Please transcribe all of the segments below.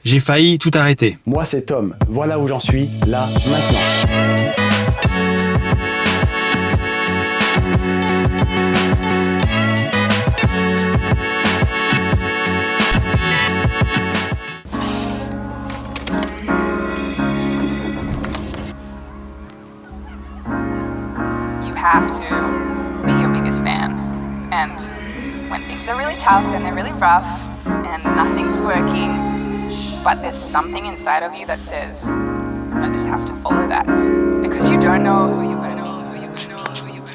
j'ai failli tout arrêter. Moi c'est Tom, voilà où j'en suis, là, maintenant. Have to be your biggest fan. And when things are really tough and they're really rough and nothing's working, but there's something inside of you that says, I just have to follow that. Because you don't know who you're gonna be, who you're gonna be, who you're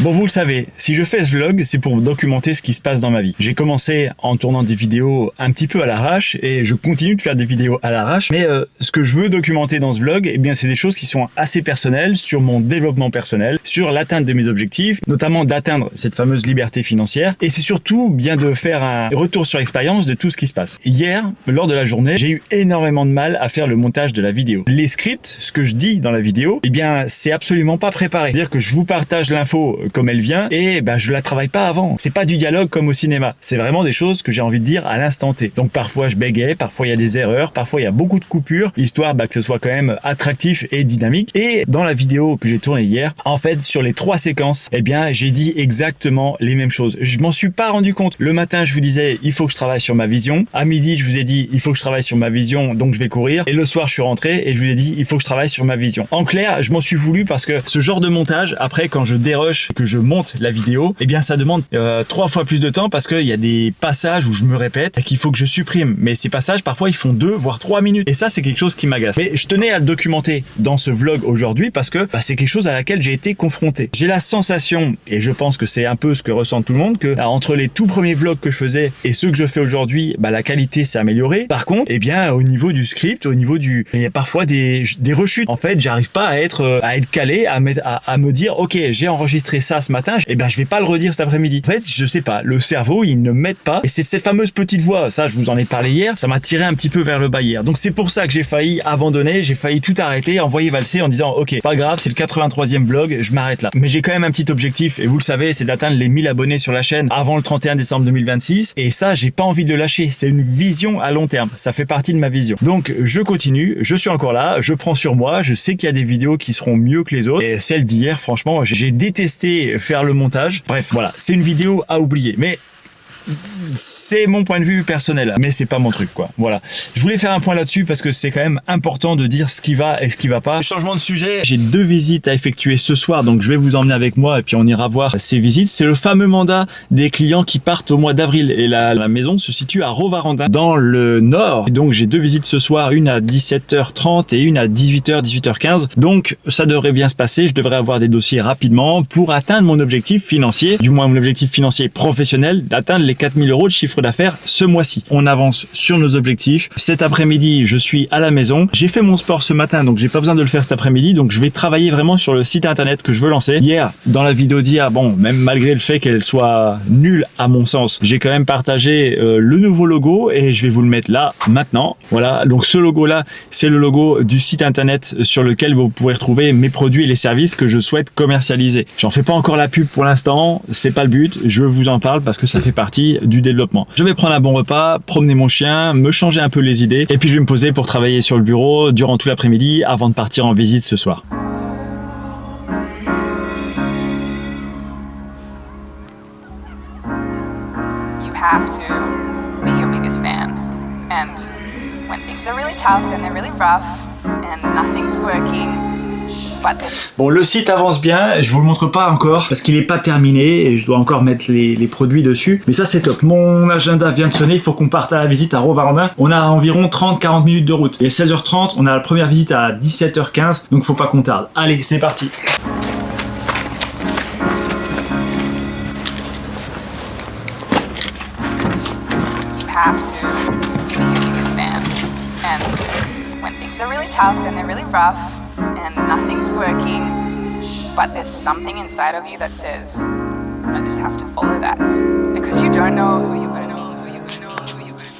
Bon, vous le savez, si je fais ce vlog, c'est pour documenter ce qui se passe dans ma vie. J'ai commencé en tournant des vidéos un petit peu à l'arrache et je continue de faire des vidéos à l'arrache. Mais ce que je veux documenter dans ce vlog, eh bien, c'est des choses qui sont assez personnelles sur mon développement personnel, sur l'atteinte de mes objectifs, notamment d'atteindre cette fameuse liberté financière. Et c'est surtout bien de faire un retour sur l'expérience de tout ce qui se passe. Hier, lors de la journée, j'ai eu énormément de mal à faire le montage de la vidéo. Les scripts, ce que je dis dans la vidéo, eh bien, c'est absolument pas préparé. C'est-à-dire que je vous partage l'info comme elle vient et je la travaille pas avant. C'est pas du dialogue comme au cinéma. C'est vraiment des choses que j'ai envie de dire à l'instant T. Donc parfois je bégaye, parfois il y a des erreurs, parfois il y a beaucoup de coupures, histoire que ce soit quand même attractif et dynamique. Et dans la vidéo que j'ai tournée hier, en fait sur les 3 séquences, eh bien j'ai dit exactement les mêmes choses. Je m'en suis pas rendu compte. Le matin je vous disais il faut que je travaille sur ma vision. À midi je vous ai dit il faut que je travaille sur ma vision, donc je vais courir. Et le soir je suis rentré et je vous ai dit il faut que je travaille sur ma vision. En clair, je m'en suis voulu parce que ce genre de montage, après quand je dérush, que je monte la vidéo, eh bien ça demande 3 fois plus de temps parce qu'il y a des passages où je me répète et qu'il faut que je supprime. Mais ces passages parfois ils font 2 voire 3 minutes et ça c'est quelque chose qui m'agace. Mais je tenais à le documenter dans ce vlog aujourd'hui parce que c'est quelque chose à laquelle j'ai été confronté. J'ai la sensation, et je pense que c'est un peu ce que ressent tout le monde, que entre les tout premiers vlogs que je faisais et ceux que je fais aujourd'hui, la qualité s'est améliorée. Par contre, eh bien au niveau du script, au niveau il y a parfois des rechutes. En fait, j'arrive pas à être calé, à me dire ok, j'ai enregistré ça ce matin, et je vais pas le redire cet après-midi. En fait, je sais pas, le cerveau il ne m'aide pas et c'est cette fameuse petite voix, ça je vous en ai parlé hier, ça m'a tiré un petit peu vers le bas hier. Donc c'est pour ça que j'ai failli abandonner, j'ai failli tout arrêter, envoyer valser en disant ok, pas grave, c'est le 83e vlog, je m'arrête là. Mais j'ai quand même un petit objectif et vous le savez, c'est d'atteindre les 1000 abonnés sur la chaîne avant le 31 décembre 2026 et ça j'ai pas envie de le lâcher, c'est une vision à long terme, ça fait partie de ma vision. Donc je continue, je suis encore là, je prends sur moi, je sais qu'il y a des vidéos qui seront mieux que les autres et celle d'hier franchement j'ai détesté faire le montage. Bref, voilà, c'est une vidéo à oublier. Mais c'est mon point de vue personnel, mais c'est pas mon truc quoi. Voilà, je voulais faire un point là-dessus parce que c'est quand même important de dire ce qui va et ce qui va pas. Changement de sujet, j'ai 2 visites à effectuer ce soir, donc je vais vous emmener avec moi et puis on ira voir ces visites. C'est le fameux mandat des clients qui partent au mois d'avril et la maison se situe à Rovarantin dans le nord. Et donc j'ai 2 visites ce soir, une à 17h30 et une à 18h, 18h15. Donc ça devrait bien se passer, je devrais avoir des dossiers rapidement pour atteindre mon objectif financier, du moins mon objectif financier professionnel, d'atteindre les 4000 € de chiffre d'affaires ce mois-ci. On avance sur nos objectifs. Cet après-midi, je suis à la maison. J'ai fait mon sport ce matin, donc j'ai pas besoin de le faire cet après-midi. Donc je vais travailler vraiment sur le site internet que je veux lancer. Hier, dans la vidéo d'hier, même malgré le fait qu'elle soit nulle à mon sens, j'ai quand même partagé le nouveau logo et je vais vous le mettre là maintenant. Voilà, donc ce logo-là, c'est le logo du site internet sur lequel vous pourrez retrouver mes produits et les services que je souhaite commercialiser. J'en fais pas encore la pub pour l'instant, c'est pas le but. Je vous en parle parce que ça fait partie du développement. Je vais prendre un bon repas, promener mon chien, me changer un peu les idées et puis je vais me poser pour travailler sur le bureau durant tout l'après-midi avant de partir en visite ce soir. You have to be your biggest fan. And when things are really tough and they're really rough and nothing's working, bon, le site avance bien, je vous le montre pas encore parce qu'il est pas terminé et je dois encore mettre les produits dessus, mais ça c'est top. Mon agenda vient de sonner, il faut qu'on parte à la visite à Rovarantin. On a environ 30-40 minutes de route et 16h30, on a la première visite à 17h15, donc faut pas qu'on tarde. Allez, c'est parti. have to be your biggest fan. And when things are really tough and they're really rough and nothing's working, but there's something inside of you that says, I just have to follow that. Because you don't know who you're going to be, who you're going to be, who you're going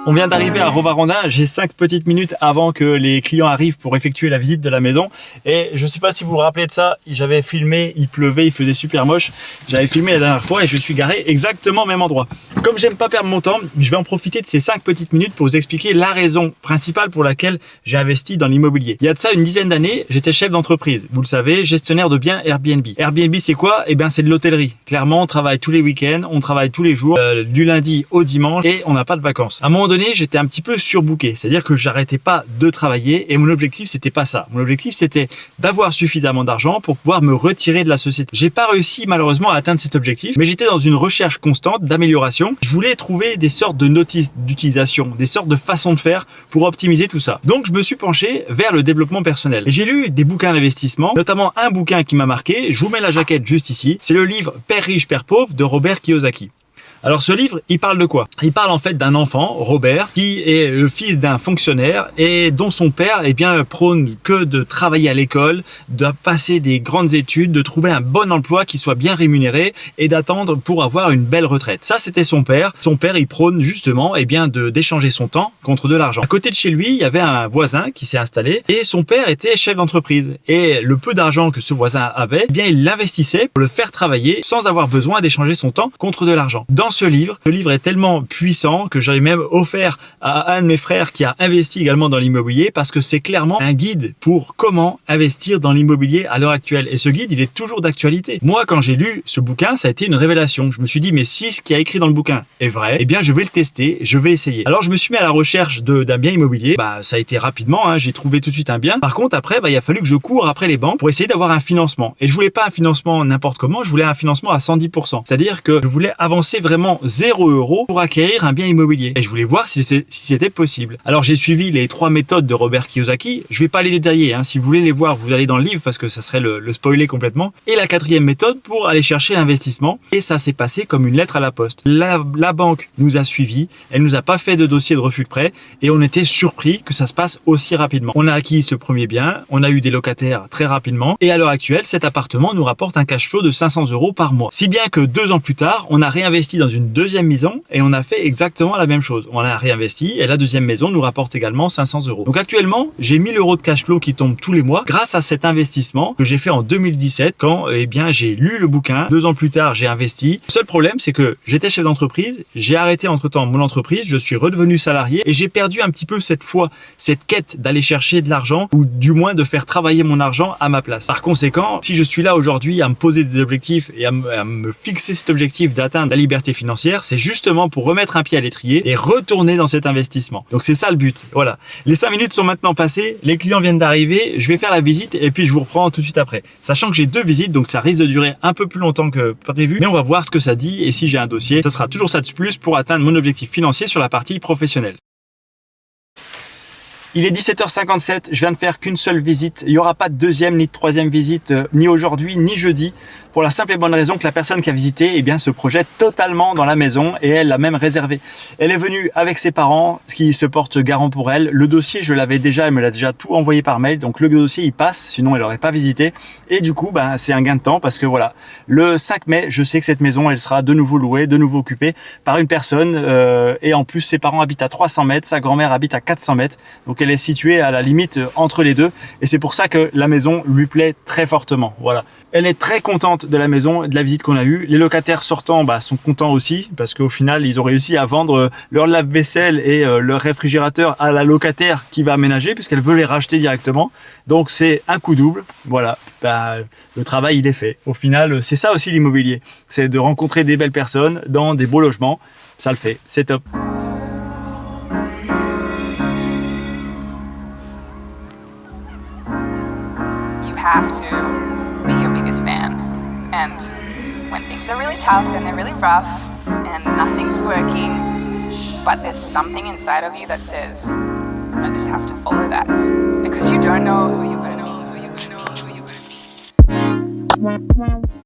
On vient d'arriver à Rovaronin, j'ai 5 petites minutes avant que les clients arrivent pour effectuer la visite de la maison. Et je ne sais pas si vous vous rappelez de ça, j'avais filmé, il pleuvait, il faisait super moche. J'avais filmé la dernière fois et je suis garé exactement au même endroit. Comme j'aime pas perdre mon temps, je vais en profiter de ces 5 petites minutes pour vous expliquer la raison principale pour laquelle j'ai investi dans l'immobilier. Il y a de ça une dizaine d'années, j'étais chef d'entreprise. Vous le savez, gestionnaire de biens Airbnb. Airbnb, c'est quoi? Eh bien, c'est de l'hôtellerie. Clairement, on travaille tous les week-ends, on travaille tous les jours, du lundi au dimanche et on n'a pas de vacances. À un moment donné, j'étais un petit peu surbooké, c'est-à-dire que j'arrêtais pas de travailler et mon objectif c'était pas ça. Mon objectif c'était d'avoir suffisamment d'argent pour pouvoir me retirer de la société. J'ai pas réussi malheureusement à atteindre cet objectif, mais j'étais dans une recherche constante d'amélioration. Je voulais trouver des sortes de notices d'utilisation, des sortes de façons de faire pour optimiser tout ça. Donc je me suis penché vers le développement personnel. Et j'ai lu des bouquins d'investissement, notamment un bouquin qui m'a marqué, je vous mets la jaquette juste ici, c'est le livre Père riche, Père pauvre de Robert Kiyosaki. Alors ce livre, il parle de quoi? Il parle en fait d'un enfant, Robert, qui est le fils d'un fonctionnaire et dont son père prône que de travailler à l'école, de passer des grandes études, de trouver un bon emploi qui soit bien rémunéré et d'attendre pour avoir une belle retraite. Ça, c'était son père. Son père, il prône justement d'échanger son temps contre de l'argent. À côté de chez lui, il y avait un voisin qui s'est installé et son père était chef d'entreprise. Et le peu d'argent que ce voisin avait, il l'investissait pour le faire travailler sans avoir besoin d'échanger son temps contre de l'argent. Dans ce livre est tellement puissant que j'avais même offert à un de mes frères qui a investi également dans l'immobilier parce que c'est clairement un guide pour comment investir dans l'immobilier à l'heure actuelle. Et ce guide, il est toujours d'actualité. Moi, quand j'ai lu ce bouquin, ça a été une révélation. Je me suis dit, mais si ce qui a écrit dans le bouquin est vrai, eh bien, je vais le tester, je vais essayer. Alors, je me suis mis à la recherche d'un bien immobilier. Ça a été rapidement, j'ai trouvé tout de suite un bien. Par contre, après, il a fallu que je cours après les banques pour essayer d'avoir un financement. Et je voulais pas un financement n'importe comment, je voulais un financement à 110%. C'est-à-dire que je voulais avancer vraiment 0 € pour acquérir un bien immobilier. Et je voulais voir si c'était possible. Alors j'ai suivi les 3 méthodes de Robert Kiyosaki. Je vais pas les détailler. Si vous voulez les voir, vous allez dans le livre parce que ça serait le spoiler complètement. Et la 4e méthode pour aller chercher l'investissement. Et ça s'est passé comme une lettre à la poste. La banque nous a suivis. Elle nous a pas fait de dossier de refus de prêt. Et on était surpris que ça se passe aussi rapidement. On a acquis ce premier bien. On a eu des locataires très rapidement. Et à l'heure actuelle, cet appartement nous rapporte un cash flow de 500 € par mois. Si bien que 2 ans plus tard, on a réinvesti dans une deuxième maison et on a fait exactement la même chose. On a réinvesti et la deuxième maison nous rapporte également 500 €. Donc actuellement, j'ai 1000 € de cash flow qui tombent tous les mois grâce à cet investissement que j'ai fait en 2017 quand j'ai lu le bouquin. 2 ans plus tard, j'ai investi. Le seul problème, c'est que j'étais chef d'entreprise, j'ai arrêté entre-temps mon entreprise, je suis redevenu salarié et j'ai perdu un petit peu cette quête d'aller chercher de l'argent ou du moins de faire travailler mon argent à ma place. Par conséquent, si je suis là aujourd'hui à me poser des objectifs et à me fixer cet objectif d'atteindre la liberté financière, c'est justement pour remettre un pied à l'étrier et retourner dans cet investissement. Donc c'est ça le but. Voilà. Les 5 minutes sont maintenant passées, les clients viennent d'arriver, je vais faire la visite et puis je vous reprends tout de suite après. Sachant que j'ai 2 visites, donc ça risque de durer un peu plus longtemps que prévu, mais on va voir ce que ça dit et si j'ai un dossier, ça sera toujours ça de plus pour atteindre mon objectif financier sur la partie professionnelle. Il est 17h57, je viens de faire qu'une seule visite. Il n'y aura pas de deuxième ni de troisième visite, ni aujourd'hui, ni jeudi, pour la simple et bonne raison que la personne qui a visité se projette totalement dans la maison et elle l'a même réservée. Elle est venue avec ses parents, ce qui se porte garant pour elle. Le dossier, elle me l'a déjà tout envoyé par mail, donc le dossier il passe, sinon elle n'aurait pas visité. Et du coup, c'est un gain de temps parce que voilà, le 5 mai, je sais que cette maison, elle sera de nouveau louée, de nouveau occupée par une personne et en plus ses parents habitent à 300 mètres, sa grand-mère habite à 400 mètres, donc elle est située à la limite entre les deux et c'est pour ça que la maison lui plaît très fortement. Voilà. Elle est très contente de la maison et de la visite qu'on a eue. Les locataires sortants sont contents aussi parce qu'au final, ils ont réussi à vendre leur lave-vaisselle et leur réfrigérateur à la locataire qui va aménager puisqu'elle veut les racheter directement. Donc c'est un coup double. Voilà, le travail il est fait. Au final, c'est ça aussi l'immobilier. C'est de rencontrer des belles personnes dans des beaux logements. Ça le fait, c'est top. have to be your biggest fan. And when things are really tough and they're really rough and nothing's working, but there's something inside of you that says, I just have to follow that.